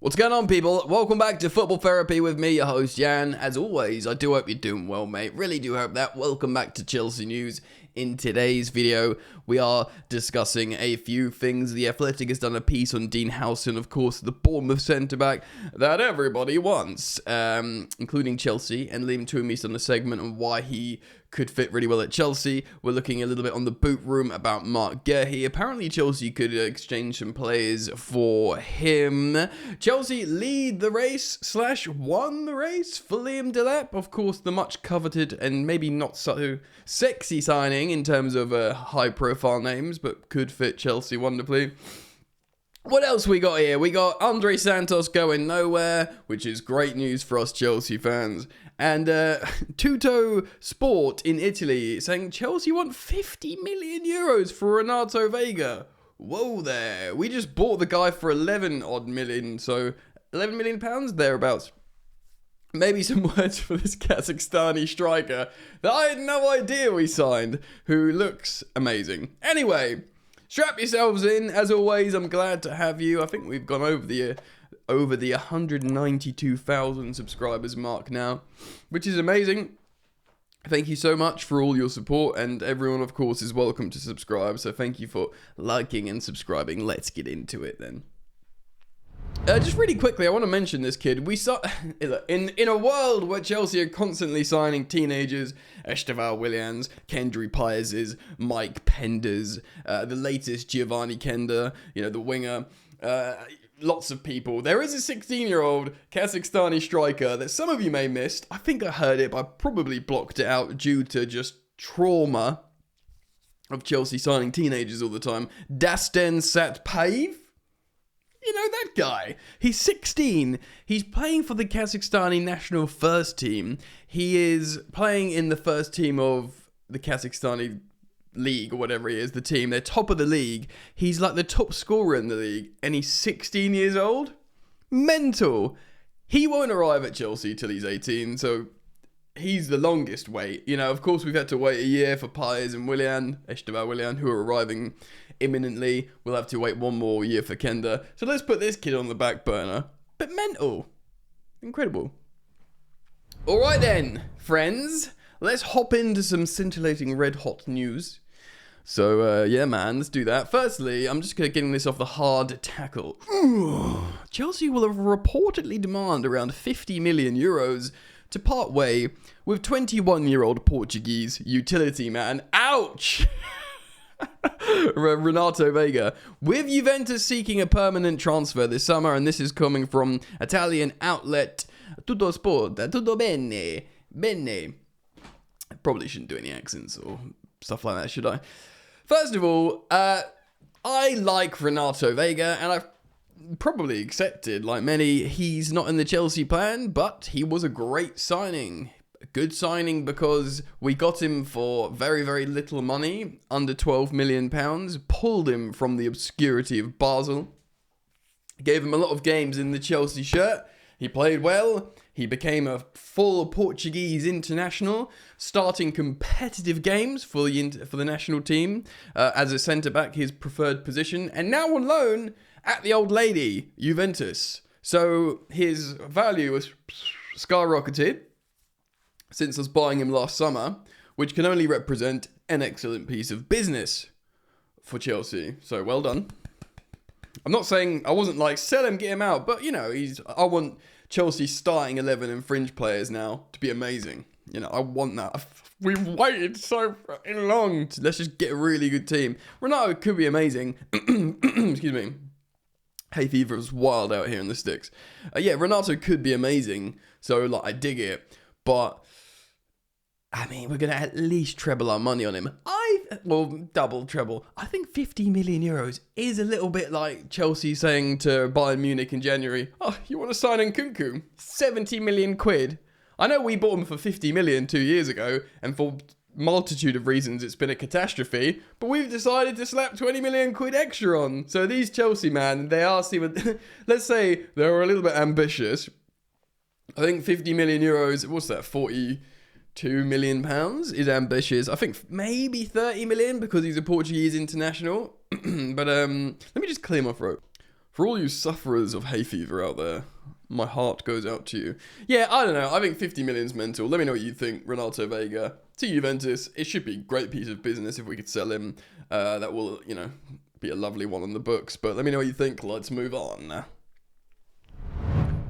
What's going on, people? Welcome back to Football Therapy with me, your host, Jan. As always, I do hope you're doing well, mate. Really do hope that. Welcome back to Chelsea News. In today's video, we are discussing a few things. The Athletic has done a piece on Dean Howson, of course, the Bournemouth centre-back that everybody wants, including Chelsea, and Liam Twomey's done a segment on why he could fit really well at Chelsea. We're looking a little bit on the boot room about Mark Guehi. Apparently, Chelsea could exchange some players for him. Chelsea lead the race / won the race for Liam Delap. Of course, the much coveted and maybe not so sexy signing in terms of high-profile names, but could fit Chelsea wonderfully. What else we got here? We got Andre Santos going nowhere, which is great news for us Chelsea fans. And Tutto Sport in Italy saying Chelsea want 50 million euros for Renato Veiga. Whoa there. We just bought the guy for 11 odd million, so 11 million pounds thereabouts. Maybe some words for this Kazakhstani striker that I had no idea we signed, who looks amazing. Anyway, strap yourselves in. As always, I'm glad to have you. I think we've gone over the 192,000 subscribers mark now, which is amazing. Thank you so much for all your support, and everyone, of course, is welcome to subscribe. So thank you for liking and subscribing. Let's get into it then. Just really quickly, I want to mention this kid. We saw in a world where Chelsea are constantly signing teenagers, Esteval Williams, Kendry Paez's, Mike Penders, the latest Giovanni Kender, the winger. Lots of people. There is a 16-year-old Kazakhstani striker that some of you may have missed. I think I heard it, but I probably blocked it out due to just trauma of Chelsea signing teenagers all the time. Dasten Satpayev? You know that guy. He's 16. He's playing for the Kazakhstani national first team. He is playing in the first team of the Kazakhstani league or whatever he is, the team. They're top of the league. He's like the top scorer in the league, and he's 16 years old. Mental. He won't arrive at Chelsea till he's 18, so he's the longest wait. Of course, we've had to wait a year for Paez and Esteban Willian, who are arriving imminently. We'll have to wait one more year for Kender. So let's put this kid on the back burner. But mental. Incredible. All right then, friends. Let's hop into some scintillating red-hot news. So, yeah, man, let's do that. Firstly, I'm just getting this off the hard tackle. Chelsea will have reportedly demand around 50 million euros to part way with 21-year-old Portuguese utility man. Ouch! Renato Veiga. With Juventus seeking a permanent transfer this summer, and this is coming from Italian outlet Tutto Sport. Tutto bene. Bene. I probably shouldn't do any accents or stuff like that, should I? First of all, I like Renato Veiga, and I've probably accepted, like many, he's not in the Chelsea plan, but he was a great signing. A good signing because we got him for very, very little money, under £12 million, pulled him from the obscurity of Basel, gave him a lot of games in the Chelsea shirt. He played well. He became a full Portuguese international, starting competitive games for the national team as a centre-back, his preferred position, and now on loan at the old lady, Juventus. So his value has skyrocketed since us buying him last summer, which can only represent an excellent piece of business for Chelsea. So well done. I'm not saying, I wasn't like, sell him, get him out, but I want Chelsea starting 11 and fringe players now to be amazing. I want that. We've waited so long. Let's just get a really good team. Renato could be amazing. Excuse me. Hay fever is wild out here in the sticks. Yeah, Renato could be amazing. So, I dig it. But, we're going to at least treble our money on him. Double, treble. I think 50 million euros is a little bit like Chelsea saying to Bayern Munich in January, oh, you want to sign Nkunku? 70 million quid. I know we bought him for 50 million 2 years ago, and for multitude of reasons it's been a catastrophe, but we've decided to slap 20 million quid extra on. So these Chelsea man, they are let's say they were a little bit ambitious. I think 50 million euros, what's that, 42 million pounds is ambitious. I think maybe 30 million because he's a Portuguese international. But let me just clear my throat. For all you sufferers of hay fever out there, my heart goes out to you. Yeah, I don't know. I think 50 million's mental. Let me know what you think. Renato Veiga to Juventus. It should be a great piece of business if we could sell him. That will, be a lovely one on the books. But let me know what you think. Let's move on.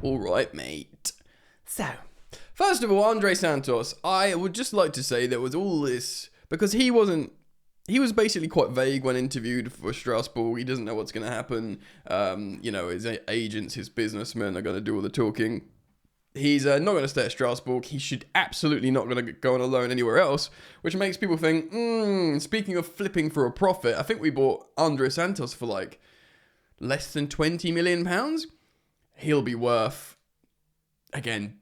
All right, mate. So, first of all, Andre Santos. I would just like to say there was all this, because he was basically quite vague when interviewed for Strasbourg. He doesn't know what's going to happen. His agents, his businessmen are going to do all the talking. He's not going to stay at Strasbourg. He should absolutely not going to go on a loan anywhere else, which makes people think, speaking of flipping for a profit, I think we bought Andre Santos for like less than £20 million. He'll be worth, again,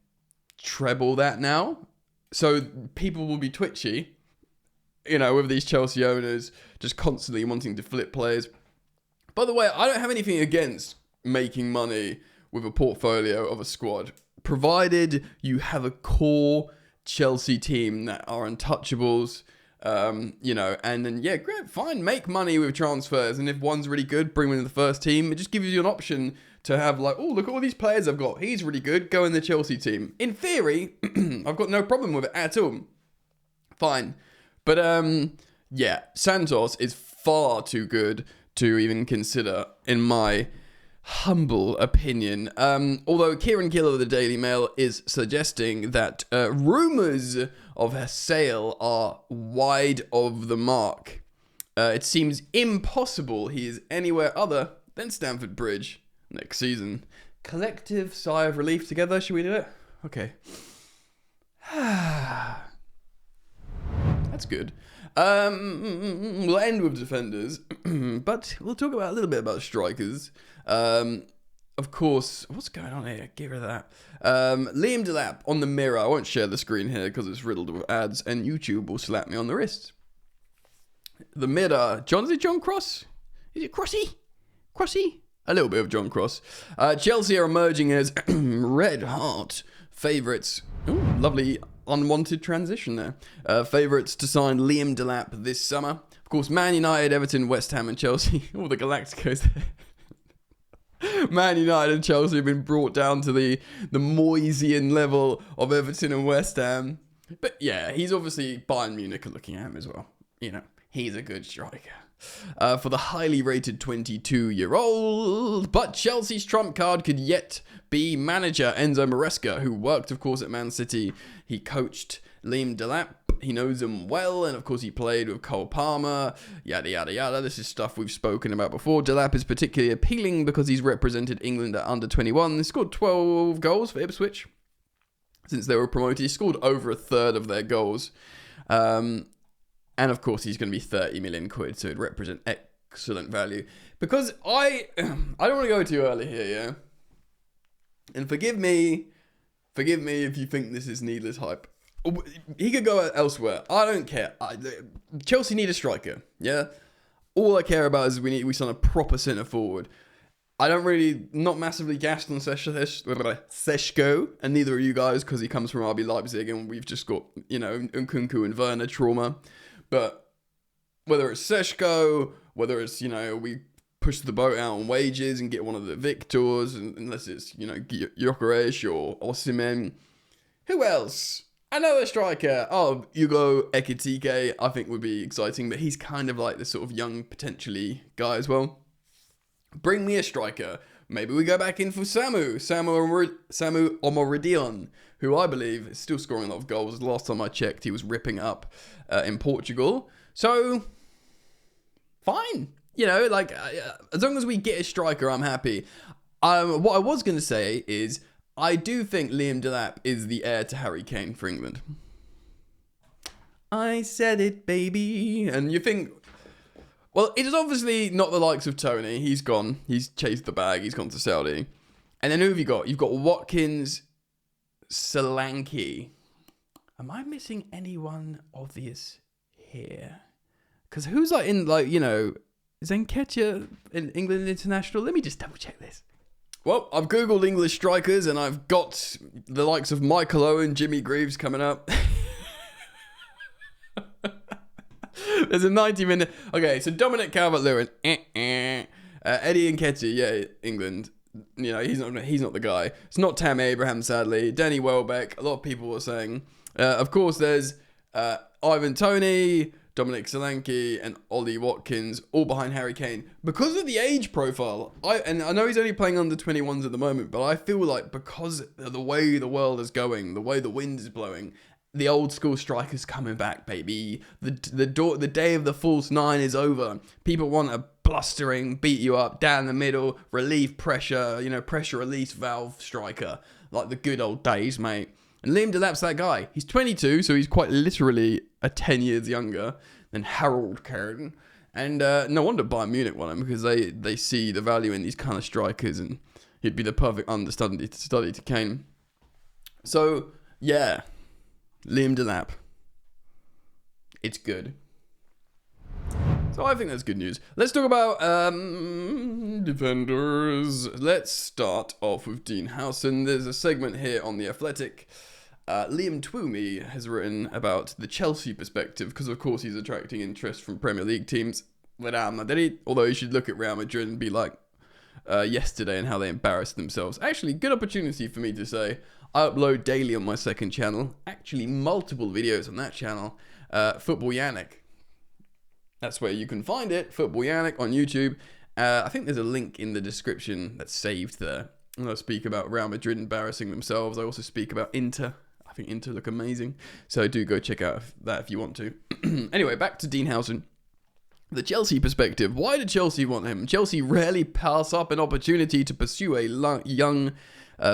treble that now. So people will be twitchy, with these Chelsea owners just constantly wanting to flip players. By the way, I don't have anything against making money with a portfolio of a squad, provided you have a core Chelsea team that are untouchables, and then, yeah, great, fine, make money with transfers. And if one's really good, bring them in the first team. It just gives you an option to have like, oh, look at all these players I've got. He's really good. Go in the Chelsea team. In theory, I've got no problem with it at all. Fine. But, Santos is far too good to even consider, in my humble opinion. Although Kieran Gill of the Daily Mail is suggesting that rumours of her sale are wide of the mark. It seems impossible he is anywhere other than Stamford Bridge next season. Collective sigh of relief together. Should we do it? Okay. That's good. We'll end with defenders, but we'll talk about a little bit about strikers. Of course, what's going on here? Get rid of that. Liam Delap on the Mirror. I won't share the screen here because it's riddled with ads, and YouTube will slap me on the wrist. The Mirror. Is it John Cross? Is it Crossy? Crossy? A little bit of John Cross. Chelsea are emerging as red hot favourites. Ooh, lovely unwanted transition there. Favourites to sign Liam Delap this summer. Of course, Man United, Everton, West Ham and Chelsea. All the Galacticos there. Man United and Chelsea have been brought down to the Moyesian level of Everton and West Ham. But yeah, he's obviously Bayern Munich are looking at him as well. He's a good striker. For the highly rated 22-year-old. But Chelsea's trump card could yet be manager Enzo Maresca, who worked, of course, at Man City. He coached Liam Delap. He knows him well, and of course he played with Cole Palmer, yada yada yada. This is stuff we've spoken about before. Delap is particularly appealing because he's represented England at under 21. He scored 12 goals for Ipswich since they were promoted. He scored over a third of their goals. And of course, he's going to be 30 million quid, so it'd represent excellent value. Because I don't want to go too early here, yeah? And forgive me if you think this is needless hype. He could go elsewhere. I don't care. Chelsea need a striker, yeah? All I care about is we sign a proper centre forward. I don't really, not massively gassed on Seshko, and neither are you guys, because he comes from RB Leipzig, and we've just got, Nkunku and Werner trauma. But whether it's Seshko, whether it's, we push the boat out on wages and get one of the victors, unless it's, Gyökeres or Osimhen. Who else? Another striker. Oh, Hugo Ekitike, I think would be exciting, but he's kind of like the sort of young, potentially, guy as well. Bring me a striker. Maybe we go back in for Samu Omorodion, who I believe is still scoring a lot of goals. The last time I checked, he was ripping up in Portugal. So, fine. As long as we get a striker, I'm happy. What I was going to say is, I do think Liam Delap is the heir to Harry Kane for England. I said it, baby. And you think... Well, it is obviously not the likes of Tony. He's gone. He's chased the bag. He's gone to Saudi. And then who have you got? You've got Watkins, Solanke. Am I missing anyone obvious here? Because who's Zenketia in England International? Let me just double check this. Well, I've Googled English strikers and I've got the likes of Michael Owen, Jimmy Greaves coming up. There's a 90-minute... Okay, so Dominic Calvert-Lewin. Eddie Nketiah, yeah, England. You know, he's not the guy. It's not Tam Abraham, sadly. Danny Welbeck. A lot of people were saying. Of course, there's Ivan Toney, Dominic Solanke, and Ollie Watkins, all behind Harry Kane. Because of the age profile, I know he's only playing under 21s at the moment, but I feel like because of the way the world is going, the way the wind is blowing, the old school striker's coming back, baby. The day of the false nine is over. People want a blustering, beat you up, down the middle, relieve pressure, pressure release valve striker. Like the good old days, mate. And Liam Delap's that guy. He's 22, so he's quite literally 10 years younger than Harold Kane. And no wonder Bayern Munich want him, because they see the value in these kind of strikers, and he'd be the perfect understudy to Kane. So, yeah. Liam Delap. It's good. So I think that's good news. Let's talk about defenders. Let's start off with Dean Huijsen. There's a segment here on The Athletic. Liam Twomey has written about the Chelsea perspective, because of course he's attracting interest from Premier League teams. Real Madrid, although you should look at Real Madrid and be like yesterday and how they embarrassed themselves. Actually, good opportunity for me to say I upload daily on my second channel. Actually, multiple videos on that channel. Football Yannick. That's where you can find it. Football Yannick on YouTube. I think there's a link in the description that's saved there. And I speak about Real Madrid embarrassing themselves. I also speak about Inter. I think Inter look amazing. So do go check out that if you want to. Anyway, back to Dean Huijsen. The Chelsea perspective. Why did Chelsea want him? Chelsea rarely pass up an opportunity to pursue a young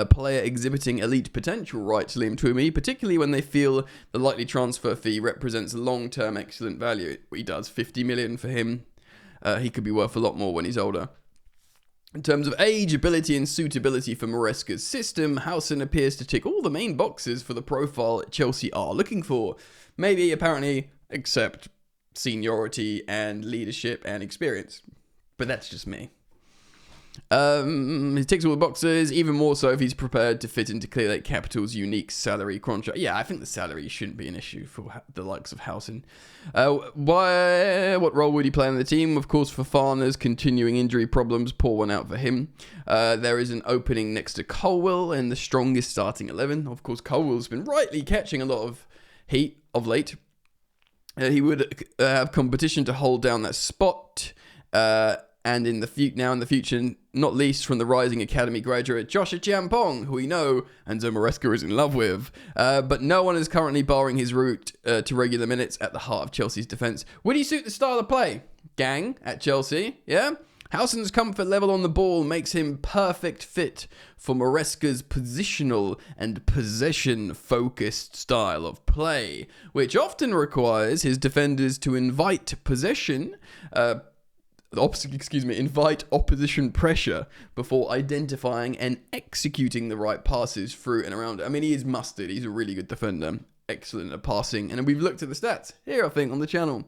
player exhibiting elite potential, writes Liam Twomey, particularly when they feel the likely transfer fee represents long-term excellent value. He does. 50 million for him. He could be worth a lot more when he's older. In terms of age, ability, and suitability for Maresca's system, Huijsen appears to tick all the main boxes for the profile Chelsea are looking for. Maybe, apparently, except seniority and leadership and experience. But that's just me. He ticks all the boxes, even more so if he's prepared to fit into Clearlake Capital's unique salary contract. Yeah, I think the salary shouldn't be an issue for the likes of Huijsen. What role would he play on the team? Of course, Fofana's continuing injury problems pour one out for him. There is an opening next to Colwill in the strongest starting 11. Of course, Colwill's been rightly catching a lot of heat of late. He would have competition to hold down that spot. And in the future, not least from the rising academy graduate Joshua Chiampong, who we know Enzo Maresca is in love with. But no one is currently barring his route to regular minutes at the heart of Chelsea's defence. Would he suit the style of play? Gang at Chelsea, yeah? Huijsen's comfort level on the ball makes him perfect fit for Maresca's positional and possession-focused style of play, which often requires his defenders to invite possession, invite opposition pressure before identifying and executing the right passes through and around it. I mean, he is mustard. He's a really good defender. Excellent at passing. And we've looked at the stats here, I think, on the channel.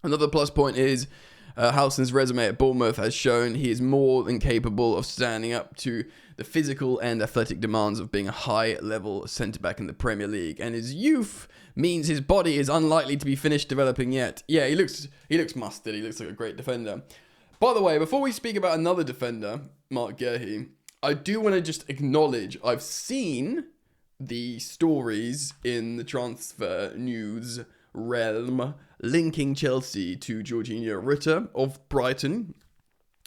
Another plus point is Huijsen's resume at Bournemouth has shown he is more than capable of standing up to the physical and athletic demands of being a high-level centre-back in the Premier League. And his youth means his body is unlikely to be finished developing yet. Yeah, he looks mustard. He looks like a great defender. By the way, before we speak about another defender, Mark Guehi, I do want to just acknowledge I've seen the stories in the transfer news realm linking Chelsea to Jorginho Ritter of Brighton.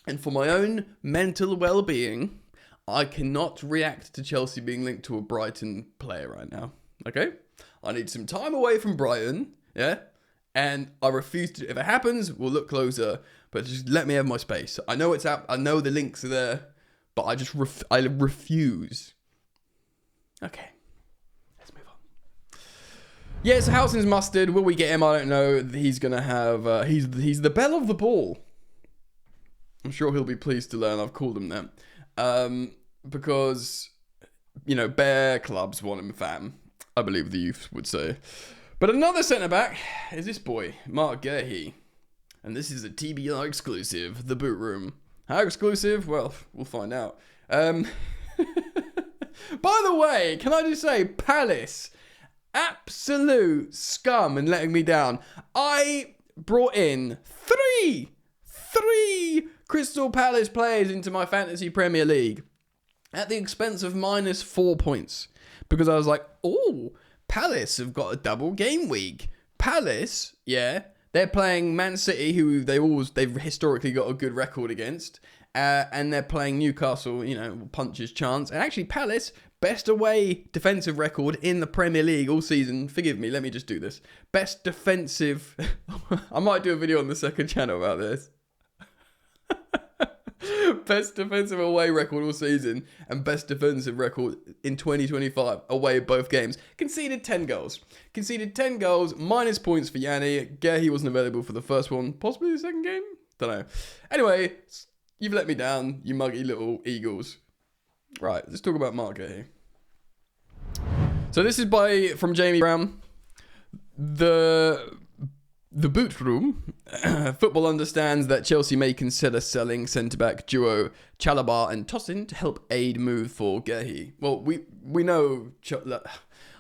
And for my own mental well-being, I cannot react to Chelsea being linked to a Brighton player right now. Okay? I need some time away from Brighton, yeah? And I refuse to. If it happens, we'll look closer. But just let me have my space. I know it's out. I know the links are there. But I just refuse. Okay. Let's move on. Yeah, so Huijsen's mustard. Will we get him? I don't know. He's going to have... he's the belle of the ball. I'm sure he'll be pleased to learn I've called him that. Because, bear clubs want him, fam. I believe the youth would say. But another centre-back is this boy, Mark Guehi. And this is a TBR exclusive, The Boot Room. How exclusive? Well, we'll find out. By the way, can I just say, Palace, absolute scum and letting me down. I brought in three Crystal Palace players into my fantasy Premier League at the expense of -4 points. Because I was like, oh, Palace have got a double game week. Palace, yeah, they're playing Man City, who they've historically got a good record against. And they're playing Newcastle, you know, puncher's chance. And actually, Palace, best away defensive record in the Premier League all season. Forgive me, let me just do this. Best defensive... I might do a video on the second channel about this. Best defensive away record all season and best defensive record in 2025 away both games. Conceded 10 goals. Conceded 10 goals, minus points for Yanni. Gehi wasn't available for the first one, possibly the second game? Don't know. Anyway, you've let me down, you muggy little Eagles. Right, let's talk about Mark Gehi. So this is from Jamie Brown. The boot room. Football understands that Chelsea may consider selling centre-back duo Chalobah and Tosin to help aid move for Gehi. Well, we know...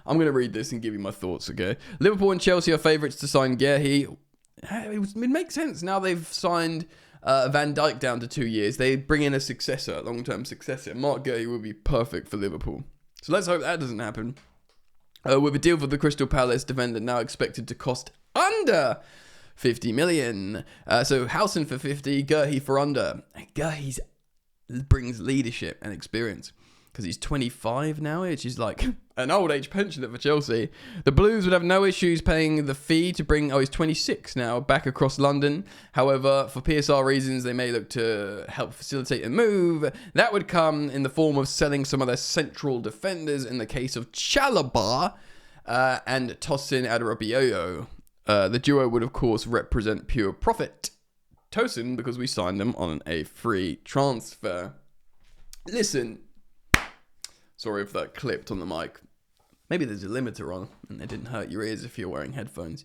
I'm going to read this and give you my thoughts, okay? Liverpool and Chelsea are favourites to sign Gehi. It makes sense. Now they've signed Van Dijk down to 2 years. They bring in a successor, long-term successor. Mark Gehi would be perfect for Liverpool. So let's hope that doesn't happen. With a deal for the Crystal Palace defender now expected to cost under 50 million. So Huijsen for 50, Gehi for under. And Gehi brings leadership and experience because he's 25 now, which is like an old age pensioner for Chelsea. The Blues would have no issues paying the fee to bring, he's 26 now, back across London. However, for PSR reasons, they may look to help facilitate a move. That would come in the form of selling some of their central defenders in the case of Chalobah and Tosin Adarabioyo. The duo would, of course, represent pure profit. Tosin, because we signed them on a free transfer. Listen. Sorry if that clipped on the mic. Maybe there's a limiter on and it didn't hurt your ears if you're wearing headphones.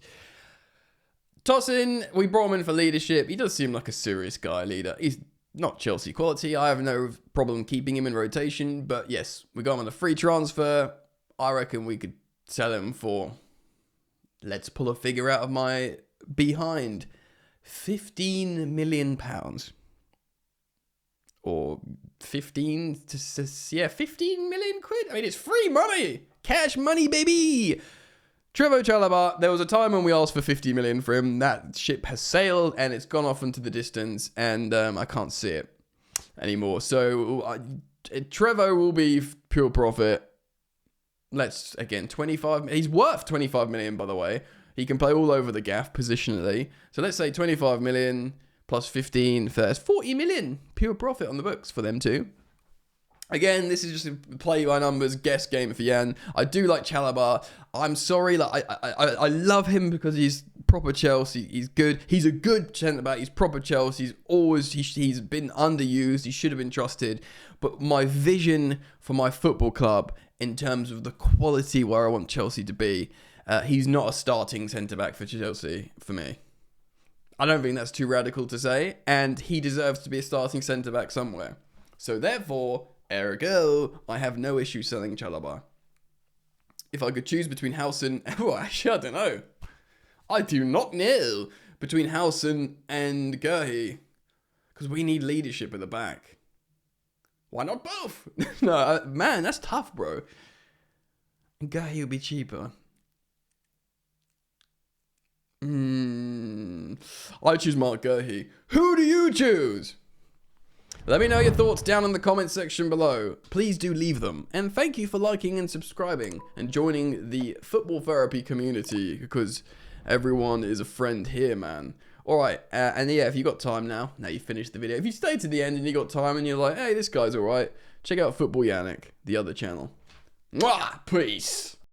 Tosin, we brought him in for leadership. He does seem like a serious guy, leader. He's not Chelsea quality. I have no problem keeping him in rotation. But yes, we got him on a free transfer. I reckon we could sell him for... Let's pull a figure out of my behind. £15 million. Or 15 million quid. I mean, it's free money. Cash money, baby. Trevoh Chalobah, there was a time when we asked for 50 million for him. That ship has sailed and it's gone off into the distance and I can't see it anymore. So Trevoh will be pure profit. Let's, again, 25... He's worth 25 million, by the way. He can play all over the gaff positionally. So let's say 25 million plus 15. That's 40 million pure profit on the books for them too. Again, this is just a play by numbers guess game for Jan. I do like Chalobah. I'm sorry, like I love him because he's proper Chelsea. He's good. He's a good centre-back. He's proper Chelsea. He's been underused. He should have been trusted. But my vision for my football club in terms of the quality where I want Chelsea to be, he's not a starting centre-back for Chelsea for me. I don't think that's too radical to say, and he deserves to be a starting centre-back somewhere. So therefore, ergo, I have no issue selling Chalobah. If I could choose between Huijsen... Oh, actually, I don't know. I do not know between Huijsen and Gehi. Because we need leadership at the back. Why not both? No, man, that's tough, bro. Gehi would be cheaper. I choose Mark Gehi. Who do you choose? Let me know your thoughts down in the comment section below. Please do leave them. And thank you for liking and subscribing and joining the football therapy community because everyone is a friend here, man. Alright, and yeah, if you got time now you've finished the video. If you stayed to the end and you got time and you're like, hey, this guy's alright, check out Football Yannick, the other channel. Mwah! Peace!